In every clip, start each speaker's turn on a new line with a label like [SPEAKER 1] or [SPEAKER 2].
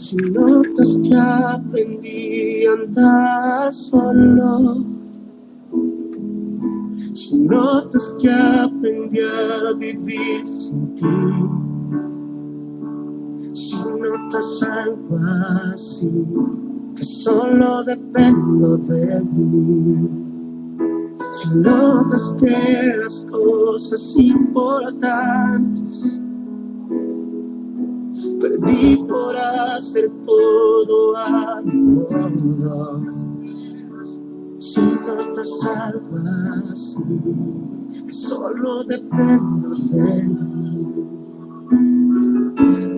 [SPEAKER 1] Si notas que aprendí a andar solo, si notas que aprendí a vivir sin ti, si notas algo así, que solo dependo de mí, si notas que las cosas importantes perdí por hacer todo a mi modo. Si notas algo así, que solo dependo de mí,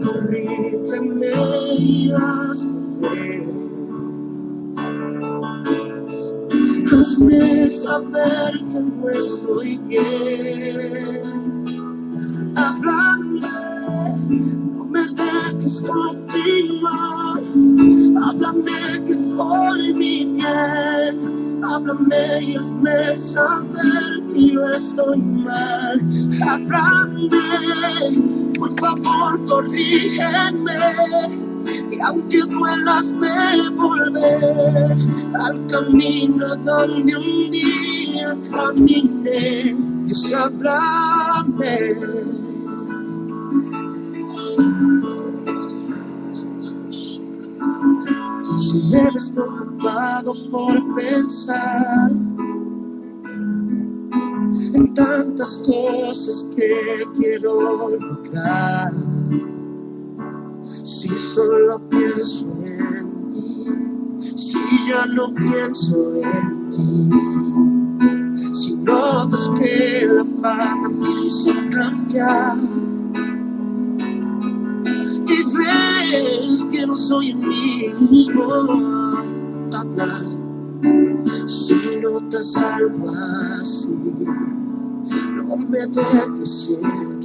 [SPEAKER 1] corrígeme y hazme ver. Hazme saber que no estoy bien. Háblame, no me dejes continuar. Háblame que es por mi bien. Háblame y hazme saber que yo estoy mal. Háblame, por favor corrígeme. Y aunque duela, hazme volver al camino donde un día caminé. Dios, háblame. Si eres preocupado por pensar en tantas cosas que quiero lograr, si solo pienso en mí, si ya no pienso en ti, si notas que la fama me hizo cambiar y ves que no soy el mismo, habla. Si notas algo así, no me dejes seguir.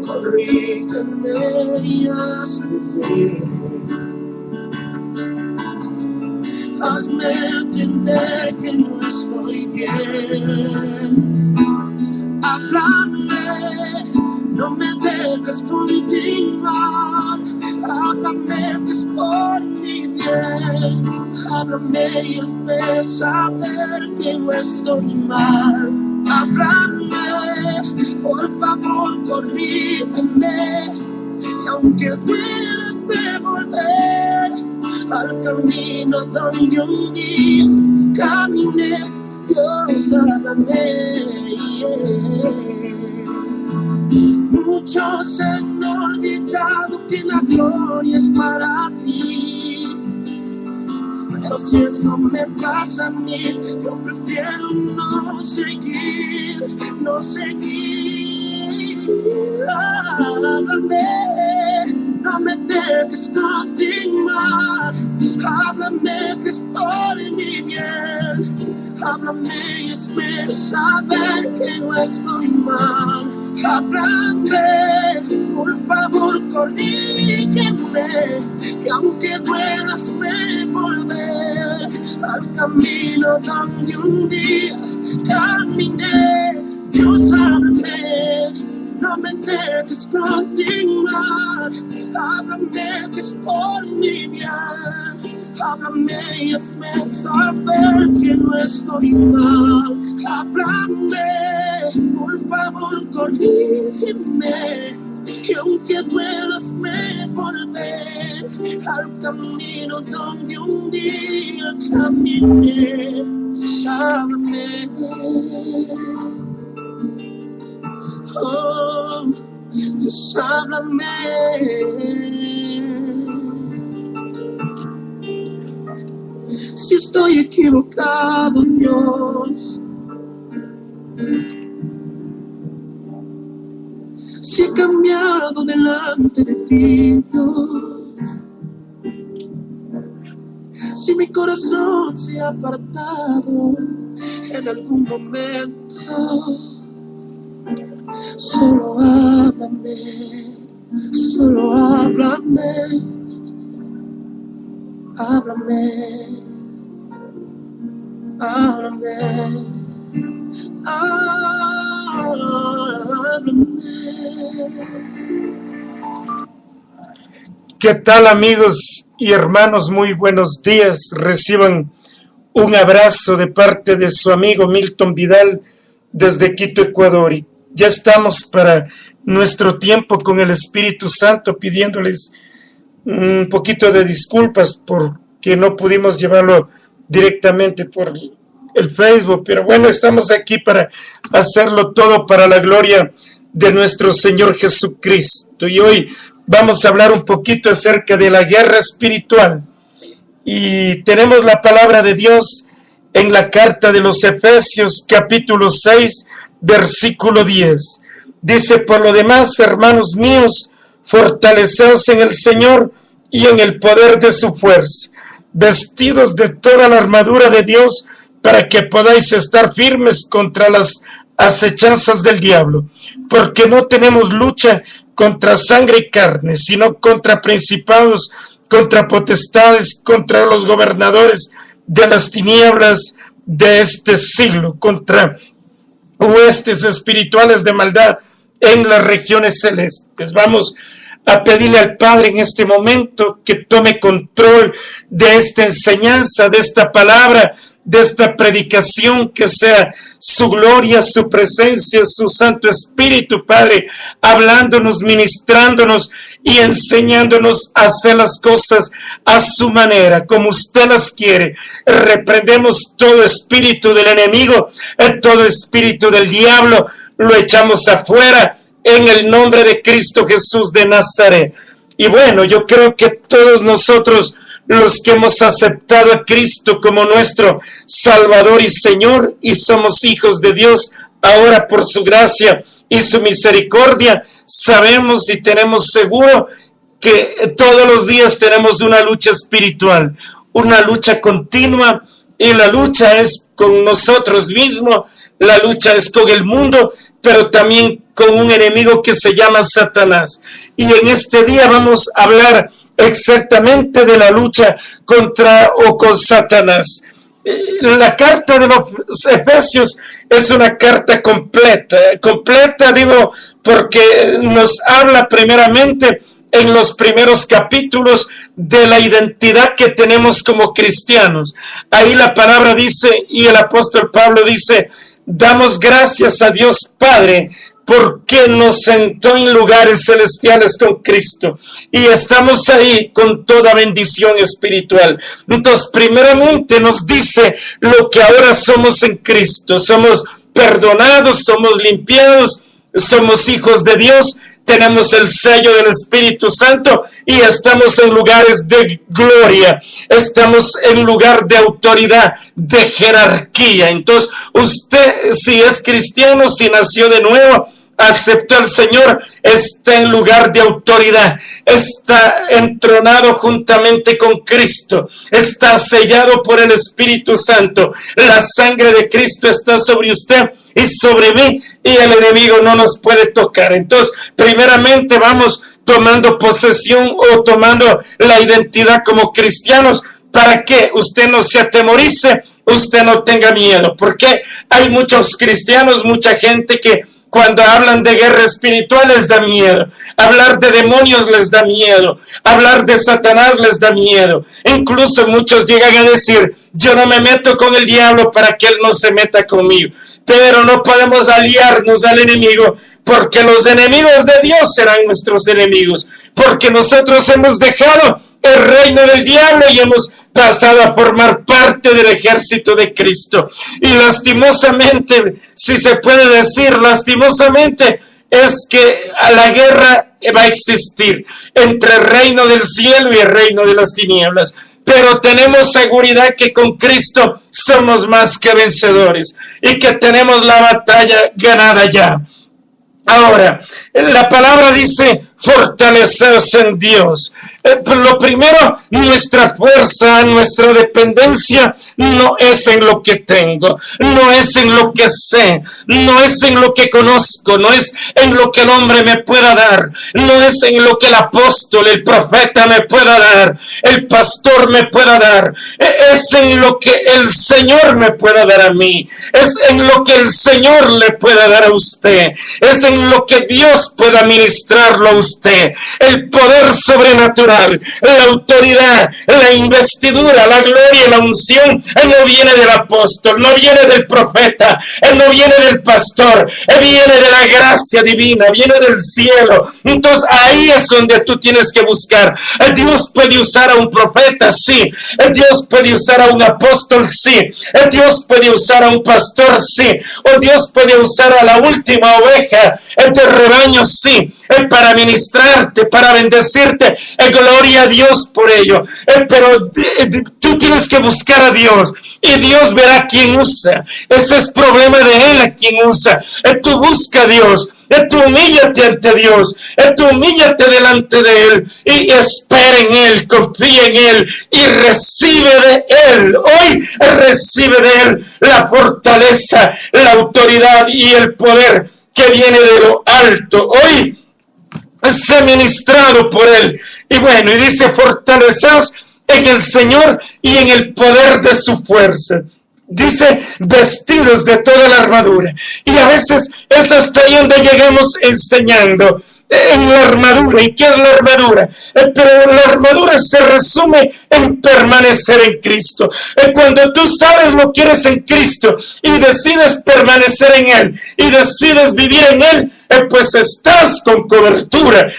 [SPEAKER 1] Corrígeme y hazme ver. Hazme entender que no estoy bien. Háblame, no me dejes continuar. Háblame que es por mi bien. Háblame y hazme saber que no estoy mal. Háblame, por favor corrígeme. Y aunque duela, hazme volver al camino donde un día caminé. Dios, háblame. Muchos han olvidado que la gloria es para ti, pero si eso me pasa a mí, yo prefiero no seguir. Háblame, no me dejes continuar. Háblame que es por mi bien. Háblame y hazme saber que no estoy mal. Háblame, por favor corrígeme. Y aunque duela, hazme volver al camino donde un día caminé. Dios, háblame, no me dejes continuar. Háblame que es por mi bien. Háblame y hazme saber que no estoy mal. Háblame, por favor corrígeme. Y aunque duela, hazme volver al camino donde un día caminé. Dios, háblame. Oh, Dios, háblame. Si estoy equivocado, Dios, si he cambiado delante de ti, Dios, si mi corazón se ha apartado en algún momento, solo háblame, solo háblame, háblame. Háblame, háblame.
[SPEAKER 2] ¿Qué tal, amigos y hermanos? Muy buenos días. Reciban un abrazo de parte de su amigo Milton Vidal desde Quito, Ecuador. Y ya estamos para nuestro tiempo con el Espíritu Santo, pidiéndoles un poquito de disculpas porque no pudimos llevarlo directamente por el Facebook, pero bueno, estamos aquí para hacerlo todo para la gloria de nuestro Señor Jesucristo. Y hoy vamos a hablar un poquito acerca de la guerra espiritual. Y tenemos la palabra de Dios en la carta de los Efesios, capítulo 6, versículo 10. Dice: por lo demás, hermanos míos, fortaleceos en el Señor y en el poder de su fuerza, vestidos de toda la armadura de Dios, para que podáis estar firmes contra las acechanzas del diablo, porque no tenemos lucha contra sangre y carne, sino contra principados, contra potestades, contra los gobernadores de las tinieblas de este siglo, contra huestes espirituales de maldad en las regiones celestes. Vamos a pedirle al Padre en este momento que tome control de esta enseñanza, de esta palabra, de esta predicación, que sea su gloria, su presencia, su Santo Espíritu, Padre, hablándonos, ministrándonos y enseñándonos a hacer las cosas a su manera, como usted las quiere. Reprendemos todo espíritu del enemigo, todo espíritu del diablo, lo echamos afuera en el nombre de Cristo Jesús de Nazaret. Y bueno, yo creo que todos nosotros, los que hemos aceptado a Cristo como nuestro Salvador y Señor, y somos hijos de Dios, ahora por su gracia y su misericordia, sabemos y tenemos seguro que todos los días tenemos una lucha espiritual, una lucha continua, y la lucha es con nosotros mismos, la lucha es con el mundo, pero también con un enemigo que se llama Satanás. Y en este día vamos a hablar exactamente de la lucha contra o con Satanás. La carta de los Efesios es una carta completa digo, porque nos habla primeramente en los primeros capítulos de la identidad que tenemos como cristianos. Ahí la palabra dice, y el apóstol Pablo dice: damos gracias a Dios Padre, porque nos sentó en lugares celestiales con Cristo, y estamos ahí con toda bendición espiritual. Entonces, primeramente nos dice lo que ahora somos en Cristo: somos perdonados, somos limpiados, somos hijos de Dios, tenemos el sello del Espíritu Santo y estamos en lugares de gloria, estamos en lugar de autoridad, de jerarquía. Entonces, usted, si es cristiano, si nació de nuevo, aceptó al Señor, está en lugar de autoridad, está entronado juntamente con Cristo, está sellado por el Espíritu Santo. La sangre de Cristo está sobre usted y sobre mí, y el enemigo no nos puede tocar. Entonces, primeramente vamos tomando posesión o tomando la identidad como cristianos, para que usted no se atemorice, usted no tenga miedo, porque hay muchos cristianos, mucha gente que cuando hablan de guerra espiritual les da miedo, hablar de demonios les da miedo, hablar de Satanás les da miedo. Incluso muchos llegan a decir: yo no me meto con el diablo para que él no se meta conmigo. Pero no podemos aliarnos al enemigo, porque los enemigos de Dios serán nuestros enemigos, porque nosotros hemos dejado el reino del diablo y hemos pasado a formar parte del ejército de Cristo. Y lastimosamente, si se puede decir lastimosamente, es que la guerra va a existir entre el reino del cielo y el reino de las tinieblas. Pero tenemos seguridad que con Cristo somos más que vencedores y que tenemos la batalla ganada ya. Ahora, la palabra dice: fortaleceos en Dios. Lo primero, nuestra fuerza, nuestra dependencia no es en lo que tengo, no es en lo que sé, no es en lo que conozco, no es en lo que el hombre me pueda dar, no es en lo que el apóstol, el profeta me pueda dar, el pastor me pueda dar, es en lo que el Señor me pueda dar a mí, es en lo que el Señor le pueda dar a usted, es en lo que Dios pueda ministrarlo a usted. usted. El poder sobrenatural, la autoridad, la investidura, la gloria y la unción no viene del apóstol, no viene del profeta, no viene del pastor, viene de la gracia divina, viene del cielo. Entonces ahí es donde tú tienes que buscar. Dios puede usar a un profeta, sí. Dios puede usar a un apóstol, sí. Dios puede usar a un pastor, sí. O Dios puede usar a la última oveja del rebaño, sí, para ministrarte, para bendecirte. Gloria a Dios por ello. Pero tú tienes que buscar a Dios y Dios verá quién usa. Ese es problema de Él, a quien usa. Tú busca a Dios. Tú humíllate ante Dios. Tú humíllate delante de Él y espera en Él, confía en Él y recibe de Él. Hoy recibe de Él la fortaleza, la autoridad y el poder que viene de lo alto. Hoy es ministrado por Él. Y bueno, y dice, fortaleceos en el Señor y en el poder de su fuerza. Dice, vestidos de toda la armadura. Y a veces es hasta ahí donde llegamos enseñando en la armadura. ¿Y qué es la armadura? Pero la armadura se resume en permanecer en Cristo. Cuando tú sabes lo que eres en Cristo y decides permanecer en Él y decides vivir en Él, pues estás con cobertura,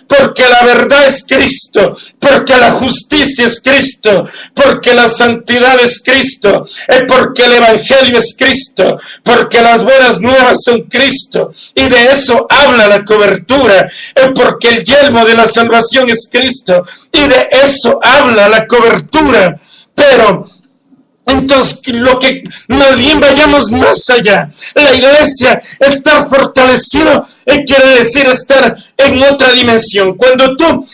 [SPEAKER 2] porque la verdad es Cristo, porque la justicia es Cristo, porque la santidad es Cristo, porque el evangelio es Cristo, porque las buenas nuevas son Cristo, y de eso habla la cobertura, porque el yelmo de la salvación es Cristo, y de eso habla la cobertura. Pero entonces, lo que más bien vayamos más allá. La iglesia, estar fortalecido, quiere decir estar en otra dimensión. Cuando tú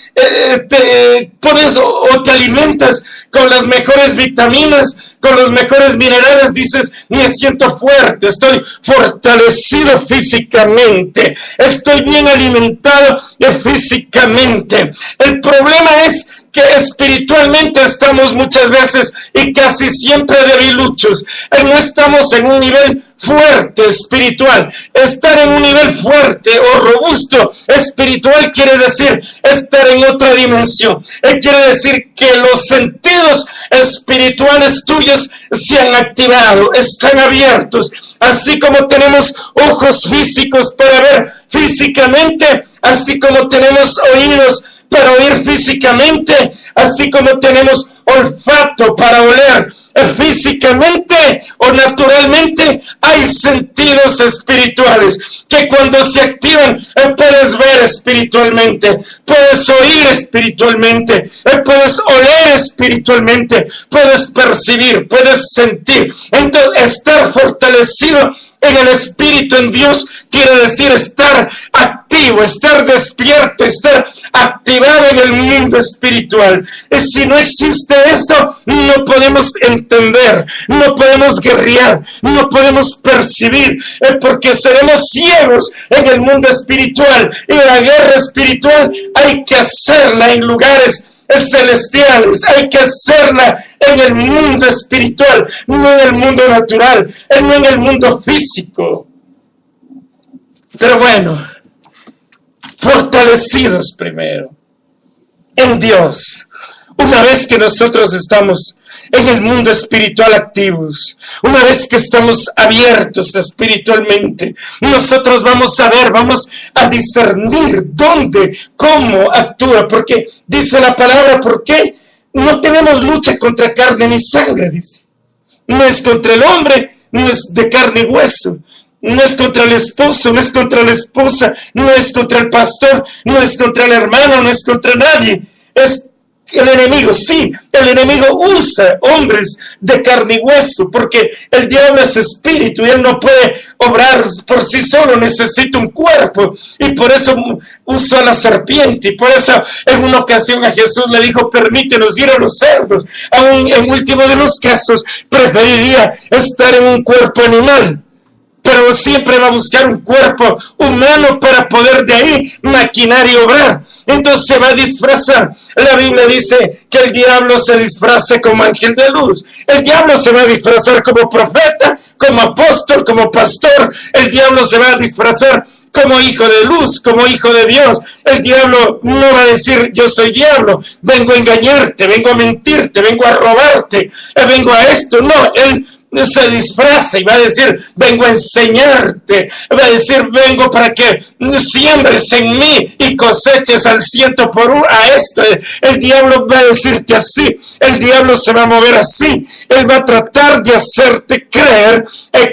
[SPEAKER 2] te pones o te alimentas con las mejores vitaminas, con los mejores minerales, dices, me siento fuerte, estoy fortalecido físicamente, estoy bien alimentado físicamente. El problema es que espiritualmente estamos muchas veces y casi siempre debiluchos. No estamos en un nivel fuerte espiritual. Estar en un nivel fuerte o robusto espiritual quiere decir estar en otra dimensión. Quiere decir que los sentidos espirituales tuyos se han activado, están abiertos. Así como tenemos ojos físicos para ver físicamente, así como tenemos oídos para oír físicamente, así como tenemos olfato para oler físicamente o naturalmente, hay sentidos espirituales que cuando se activan puedes ver espiritualmente, puedes oír espiritualmente, puedes oler espiritualmente, puedes percibir, puedes sentir. Entonces, estar fortalecido en el Espíritu, en Dios, quiere decir estar activo, estar despierto, estar activado en el mundo espiritual. Si no existe esto, no podemos entender, no podemos guerrear, no podemos percibir, porque seremos ciegos en el mundo espiritual. Y la guerra espiritual hay que hacerla en lugares celestiales, hay que hacerla en el mundo espiritual, no en el mundo natural, no en el mundo físico. Pero bueno, fortalecidos primero en Dios. Una vez que nosotros estamos en el mundo espiritual activos, una vez que estamos abiertos espiritualmente, nosotros vamos a ver, vamos a discernir dónde, cómo actúa, porque dice la palabra, ¿por qué? No tenemos lucha contra carne ni sangre, dice. No es contra el hombre, no es de carne y hueso. No es contra el esposo, no es contra la esposa, no es contra el pastor, no es contra el hermano, no es contra nadie. Es el enemigo, sí, el enemigo usa hombres de carne y hueso, porque el diablo es espíritu y él no puede obrar por sí solo, necesita un cuerpo, y por eso usó a la serpiente, y por eso en una ocasión a Jesús le dijo, permítenos ir a los cerdos. Aún en último de los casos, preferiría estar en un cuerpo animal, pero siempre va a buscar un cuerpo humano para poder de ahí maquinar y obrar. Entonces se va a disfrazar. La Biblia dice que el diablo se disfraza como ángel de luz. El diablo se va a disfrazar como profeta, como apóstol, como pastor. El diablo se va a disfrazar como hijo de luz, como hijo de Dios. El diablo no va a decir, yo soy diablo, vengo a engañarte, vengo a mentirte, vengo a robarte, vengo a esto. No, él se disfraza y va a decir, vengo a enseñarte, va a decir, vengo para que siembres en mí y coseches al 100 a esto. El diablo va a decirte así, el diablo se va a mover así, él va a tratar de hacerte creer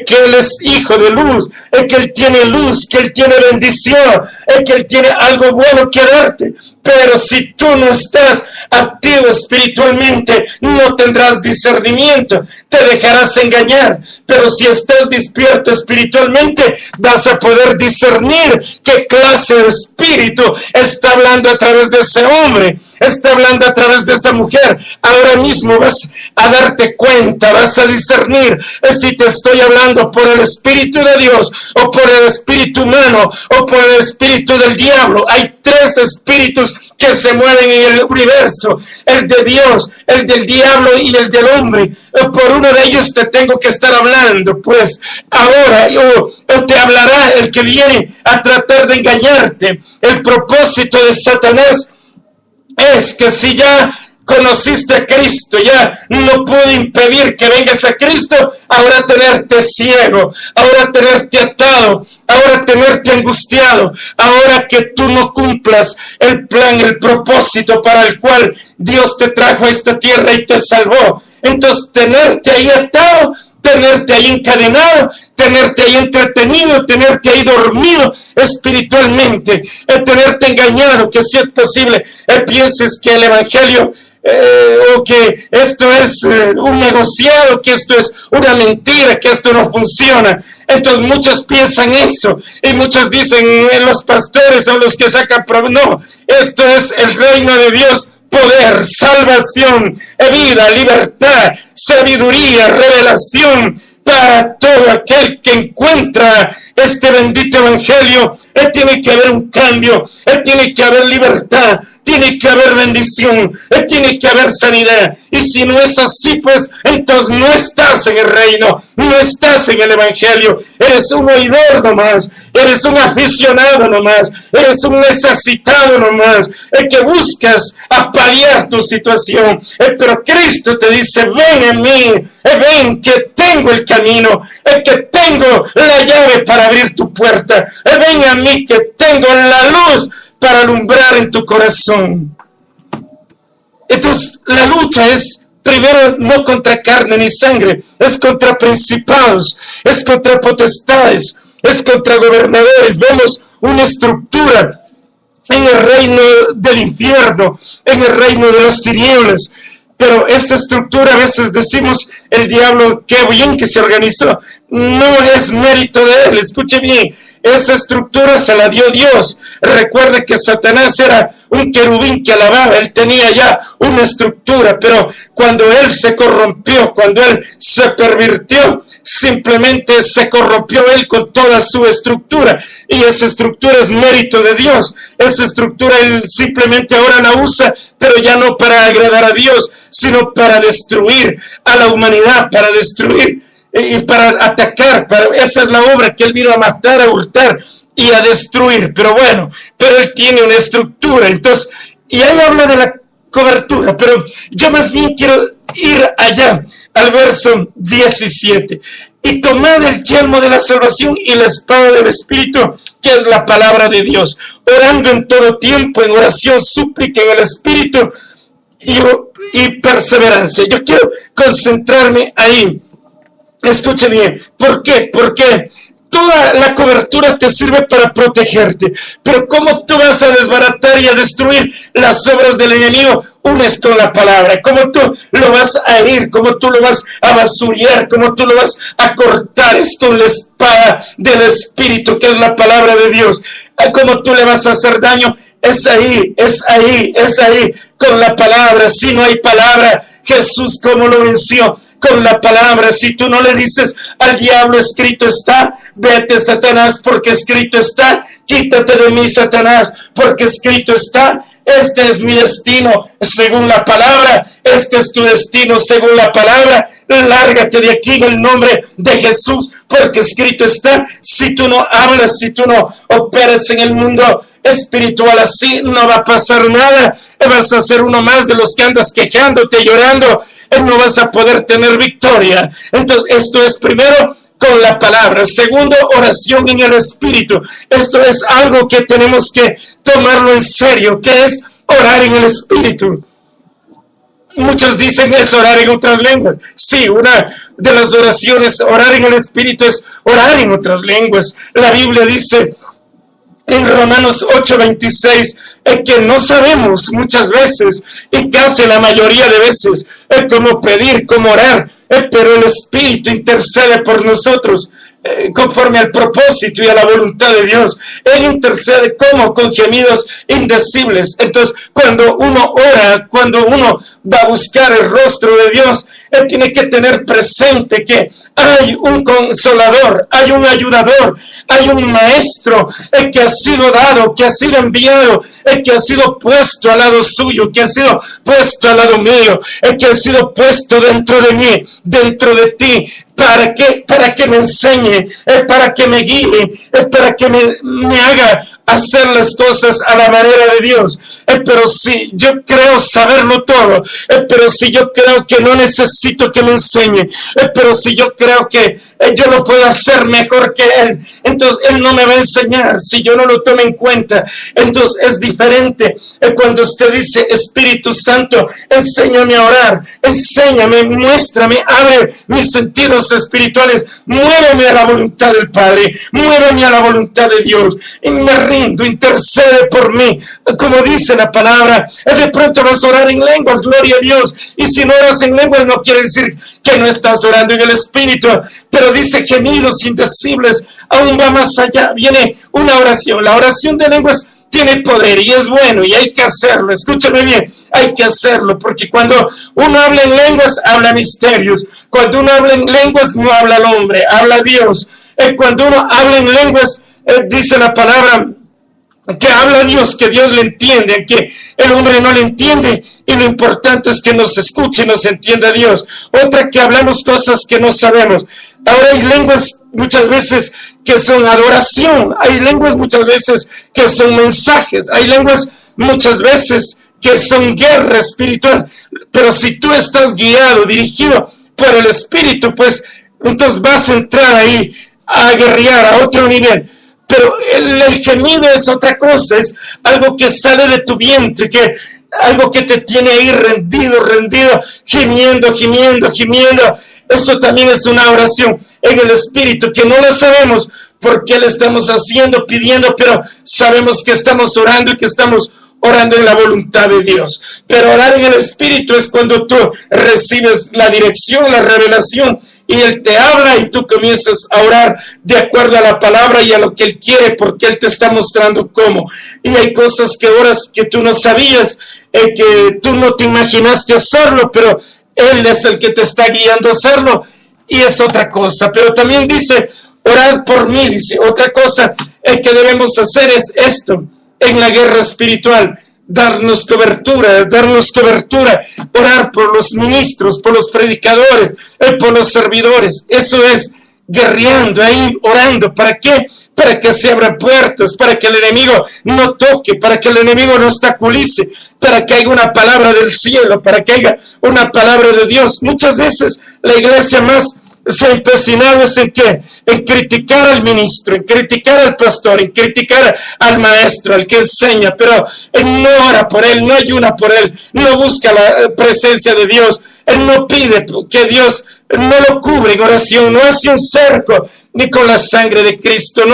[SPEAKER 2] que él es hijo de luz, que él tiene luz, que él tiene bendición, que él tiene algo bueno que darte. Pero si tú no estás activo espiritualmente, no tendrás discernimiento, te dejarás engañar. Pero si estás despierto espiritualmente, vas a poder discernir qué clase de espíritu está hablando a través de ese hombre, está hablando a través de esa mujer. Ahora mismo vas a darte cuenta, vas a discernir si te estoy hablando por el Espíritu de Dios o por el espíritu humano o por el espíritu del diablo. Hay 3 espíritus que se mueven en el universo: el de Dios, el del diablo y el del hombre. Por uno de ellos te tengo que estar hablando, pues ahora te hablará el que viene a tratar de engañarte. El propósito de Satanás es que si ya conociste a Cristo, ya no puedo impedir que vengas a Cristo, ahora tenerte ciego, ahora tenerte atado, ahora tenerte angustiado, ahora que tú no cumplas el plan, el propósito para el cual Dios te trajo a esta tierra y te salvó. Entonces, tenerte ahí atado, tenerte ahí encadenado, tenerte ahí entretenido, tenerte ahí dormido espiritualmente, tenerte engañado, que si es posible pienses que el evangelio o que esto es un negociado, que esto es una mentira, que esto no funciona. Entonces muchos piensan eso y muchos dicen, los pastores son los que sacan no, esto es el reino de Dios: poder, salvación, vida, libertad, sabiduría, revelación para todo aquel que encuentra este bendito evangelio. Tiene que haber un cambio, tiene que haber libertad, tiene que haber bendición, tiene que haber sanidad. Y si no es así, pues entonces no estás en el reino, no estás en el evangelio. Eres un oidor nomás, eres un aficionado nomás, eres un necesitado nomás, que buscas paliar tu situación. Pero Cristo te dice, ven en mí, ven que tengo el camino, que tengo la llave para abrir tu puerta, ven a mí que tengo la luz para alumbrar en tu corazón. Entonces la lucha es primero no contra carne ni sangre, es contra principados, es contra potestades, es contra gobernadores. Vemos una estructura en el reino del infierno, en el reino de las tinieblas. Pero esa estructura, a veces decimos, el diablo, qué bien que se organizó. No es mérito de él, escuche bien. Esa estructura se la dio Dios. Recuerde que Satanás era un querubín que alababa, él tenía ya una estructura, pero cuando él se corrompió, cuando él se pervirtió, simplemente se corrompió él con toda su estructura, y esa estructura es mérito de Dios. Esa estructura él simplemente ahora la usa, pero ya no para agradar a Dios, sino para destruir a la humanidad, para destruir y para atacar. Esa es la obra que él vino a matar, a hurtar y a destruir. Pero bueno, pero él tiene una estructura. Entonces, y ahí habla de la cobertura, pero yo más bien quiero ir allá al verso 17. Y tomad el yelmo de la salvación y la espada del Espíritu, que es la palabra de Dios, orando en todo tiempo, en oración, súplica en el Espíritu y perseverancia. Yo quiero concentrarme ahí. Escuche bien, ¿por qué? Porque toda la cobertura te sirve para protegerte, pero ¿cómo tú vas a desbaratar y a destruir las obras del enemigo? Una es con la palabra. ¿Cómo tú lo vas a herir? ¿Cómo tú lo vas a basurear? ¿Cómo tú lo vas a cortar? Es con la espada del Espíritu, que es la palabra de Dios. ¿Cómo tú le vas a hacer daño? Es ahí, con la palabra. Si no hay palabra, Jesús, ¿cómo lo venció? Con la palabra. Si tú no le dices al diablo, escrito está, vete, Satanás, porque escrito está, quítate de mí, Satanás, porque escrito está. Este es mi destino según la palabra, este es tu destino según la palabra. Lárgate de aquí en el nombre de Jesús, porque escrito está, si tú no hablas, si tú no operas en el mundo espiritual así, no va a pasar nada. Vas a ser uno más de los que andas quejándote, llorando, no vas a poder tener victoria. Entonces, esto es primero con la palabra. Segundo, oración en el Espíritu. Esto es algo que tenemos que tomarlo en serio, que es orar en el Espíritu. Muchos dicen es orar en otras lenguas. Sí, una de las oraciones, orar en el Espíritu, es orar en otras lenguas. La Biblia dice en Romanos 8:26, que no sabemos muchas veces, y casi la mayoría de veces, cómo pedir, cómo orar, pero el Espíritu intercede por nosotros, conforme al propósito y a la voluntad de Dios. Él intercede como con gemidos indecibles. Entonces, cuando uno ora, cuando uno va a buscar el rostro de Dios, él tiene que tener presente que hay un consolador, hay un ayudador, hay un maestro, el que ha sido dado, que ha sido enviado, el que ha sido puesto al lado suyo, que ha sido puesto al lado mío, el que ha sido puesto dentro de mí, dentro de ti. ¿Para qué? Para que me enseñe, para que me guíe, para que me haga hacer las cosas a la manera de Dios. Pero si yo creo saberlo todo, pero si yo creo que no necesito que me enseñe, pero si yo creo que yo lo puedo hacer mejor que Él, entonces Él no me va a enseñar si yo no lo tomo en cuenta. Entonces es diferente cuando usted dice, Espíritu Santo, enséñame a orar, enséñame, muéstrame, abre mis sentidos espirituales, muéveme a la voluntad del Padre, muéveme a la voluntad de Dios, y me rindo, intercede por mí, como dice la palabra. De pronto vas a orar en lenguas, gloria a Dios, y si no oras en lenguas no quiere decir que no estás orando en el Espíritu, pero dice gemidos indecibles, aún va más allá, viene una oración, la oración de lenguas tiene poder y es bueno y hay que hacerlo. Escúchame bien, hay que hacerlo, porque cuando uno habla en lenguas, habla misterios. Cuando uno habla en lenguas, no habla el hombre, habla Dios. Cuando uno habla en lenguas, dice la palabra que habla Dios, que Dios le entiende, que el hombre no le entiende, y lo importante es que nos escuche y nos entienda Dios. Otra, que hablamos cosas que no sabemos. Ahora hay lenguas muchas veces que son adoración, hay lenguas muchas veces que son mensajes, hay lenguas muchas veces que son guerra espiritual, pero si tú estás guiado, dirigido por el Espíritu, pues entonces vas a entrar ahí a guerrear a otro nivel. Pero el gemido es otra cosa, es algo que sale de tu vientre, que algo que te tiene ahí rendido, gimiendo. Eso también es una oración en el Espíritu, que no lo sabemos por qué le estamos haciendo, pidiendo, pero sabemos que estamos orando y que estamos orando en la voluntad de Dios. Pero orar en el Espíritu es cuando tú recibes la dirección, la revelación, y Él te habla y tú comienzas a orar de acuerdo a la palabra y a lo que Él quiere, porque Él te está mostrando cómo. Y hay cosas que oras que tú no sabías, que tú no te imaginaste hacerlo, pero Él es el que te está guiando a hacerlo, y es otra cosa. Pero también dice, orad por mí, dice, otra cosa que debemos hacer es esto, en la guerra espiritual, darnos cobertura, orar por los ministros, por los predicadores, por los servidores. Eso es guerreando ahí, orando. ¿Para qué? Para que se abran puertas, para que el enemigo no toque, para que el enemigo no obstaculice, para que haya una palabra del cielo, para que haya una palabra de Dios. Muchas veces la iglesia más se ha empecinado en criticar al ministro, en criticar al pastor, en criticar al maestro, al que enseña, pero él no ora por él, no ayuna por él, no busca la presencia de Dios, él no pide que Dios no lo cubre en oración, no hace un cerco ni con la sangre de Cristo,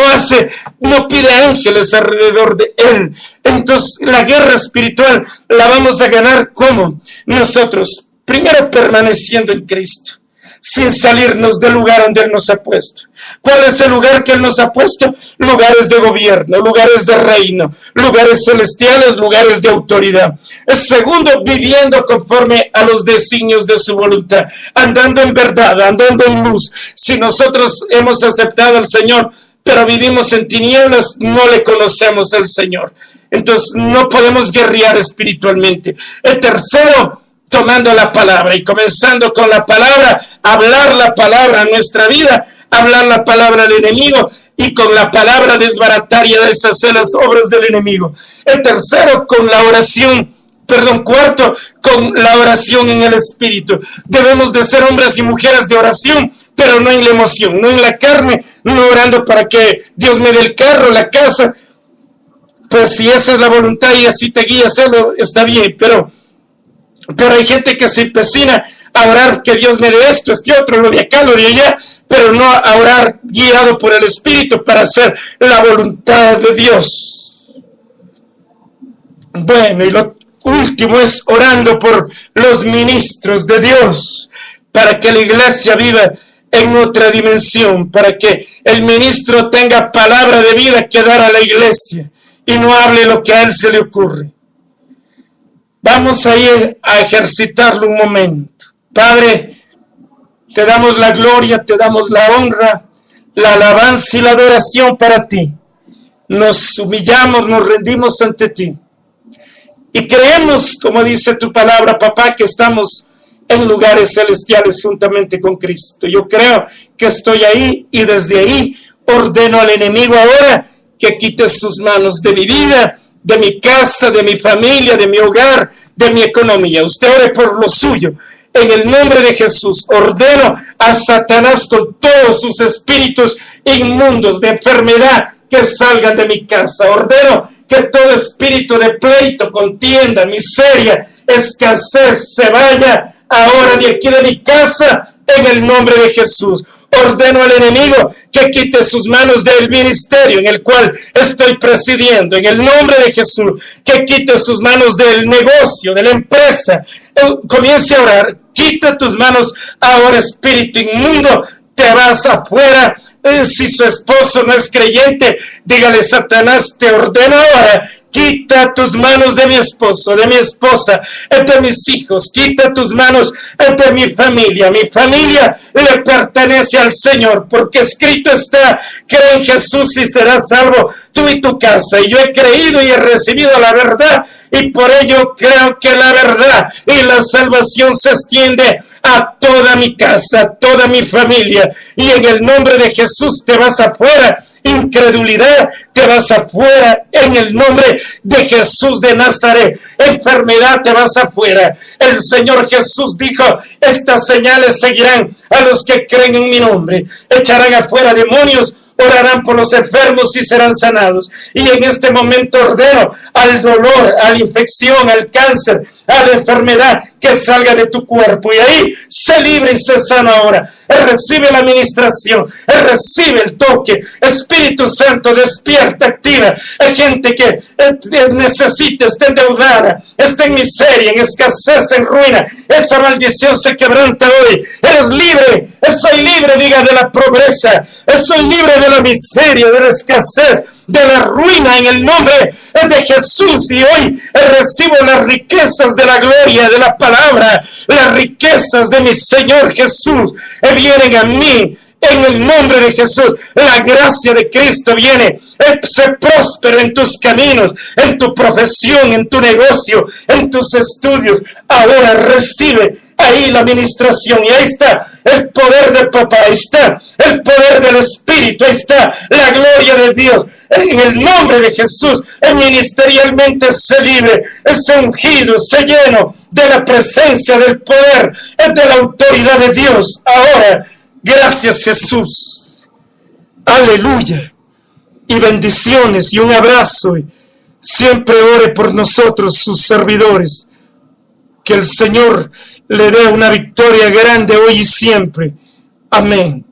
[SPEAKER 2] no pide ángeles alrededor de él. Entonces la guerra espiritual la vamos a ganar ¿cómo? Nosotros, primero permaneciendo en Cristo, sin salirnos del lugar donde Él nos ha puesto. ¿Cuál es el lugar que Él nos ha puesto? Lugares de gobierno, lugares de reino, lugares celestiales, lugares de autoridad. Segundo, viviendo conforme a los designios de su voluntad, andando en verdad, andando en luz. Si nosotros hemos aceptado al Señor, pero vivimos en tinieblas, no le conocemos al Señor. Entonces no podemos guerrear espiritualmente. El tercero, tomando la palabra y comenzando con la palabra, hablar la palabra a nuestra vida, hablar la palabra del enemigo y con la palabra desbaratar y deshacer las obras del enemigo. El tercero, con la oración. Cuarto, con la oración en el Espíritu. Debemos de ser hombres y mujeres de oración, pero no en la emoción, no en la carne, no orando para que Dios me dé el carro, la casa. Pues si esa es la voluntad y así te guía a hacerlo, está bien, pero hay gente que se empecina a orar que Dios me dé esto, este otro, lo de acá, lo de allá, pero no a orar guiado por el Espíritu para hacer la voluntad de Dios. Bueno, y lo último es orando por los ministros de Dios, para que la iglesia viva en otra dimensión, para que el ministro tenga palabra de vida que dar a la iglesia y no hable lo que a él se le ocurre. Vamos a ir a ejercitarlo un momento. Padre, te damos la gloria, te damos la honra, la alabanza y la adoración para ti. Nos humillamos, nos rendimos ante ti. Y creemos, como dice tu palabra, papá, que estamos en lugares celestiales juntamente con Cristo. Yo creo que estoy ahí y desde ahí ordeno al enemigo ahora que quite sus manos de mi vida, de mi casa, de mi familia, de mi hogar, de mi economía. Usted ore por lo suyo. En el nombre de Jesús ordeno a Satanás con todos sus espíritus inmundos de enfermedad que salgan de mi casa. Ordeno que todo espíritu de pleito, contienda, miseria, escasez se vaya ahora de aquí de mi casa en el nombre de Jesús. Ordeno al enemigo que quite sus manos del ministerio en el cual estoy presidiendo, en el nombre de Jesús, que quite sus manos del negocio, de la empresa. Comience a orar, quita tus manos ahora, espíritu inmundo, te vas afuera. Si su esposo no es creyente, dígale: Satanás, te ordeno ahora, quita tus manos de mi esposo, de mi esposa, de mis hijos, quita tus manos de mi familia. Mi familia le pertenece al Señor, porque escrito está: cree en Jesús y serás salvo tú y tu casa. Y yo he creído y he recibido la verdad, y por ello creo que la verdad y la salvación se extiende a toda mi casa, a toda mi familia, y en el nombre de Jesús te vas afuera. Incredulidad, te vas afuera en el nombre de Jesús de Nazaret. Enfermedad, te vas afuera. El Señor Jesús dijo: estas señales seguirán a los que creen en mi nombre. Echarán afuera demonios, orarán por los enfermos y serán sanados. Y en este momento ordeno al dolor, a la infección, al cáncer, a la enfermedad, que salga de tu cuerpo y ahí se libre y se sana ahora. Recibe la administración, recibe el toque. Espíritu Santo, despierta, activa. Hay gente que necesita, está endeudada, está en miseria, en escasez, en ruina. Esa maldición se quebranta hoy. Eres libre, soy libre, diga, de la pobreza. Soy libre de la miseria, de la escasez, de la ruina, en el nombre de Jesús. Y hoy recibo las riquezas de la gloria de la palabra. Las riquezas de mi Señor Jesús vienen a mí en el nombre de Jesús. La gracia de Cristo viene, se próspera en tus caminos, en tu profesión, en tu negocio, en tus estudios. Ahora recibe ahí la administración, y ahí está el poder del papá, ahí está el poder del Espíritu, ahí está la gloria de Dios. En el nombre de Jesús, ministerialmente se libre, se ungido, se lleno de la presencia, del poder, de la autoridad de Dios. Ahora, gracias Jesús. Aleluya. Y bendiciones y un abrazo. Y siempre ore por nosotros, sus servidores. Que el Señor le dé una victoria grande hoy y siempre. Amén.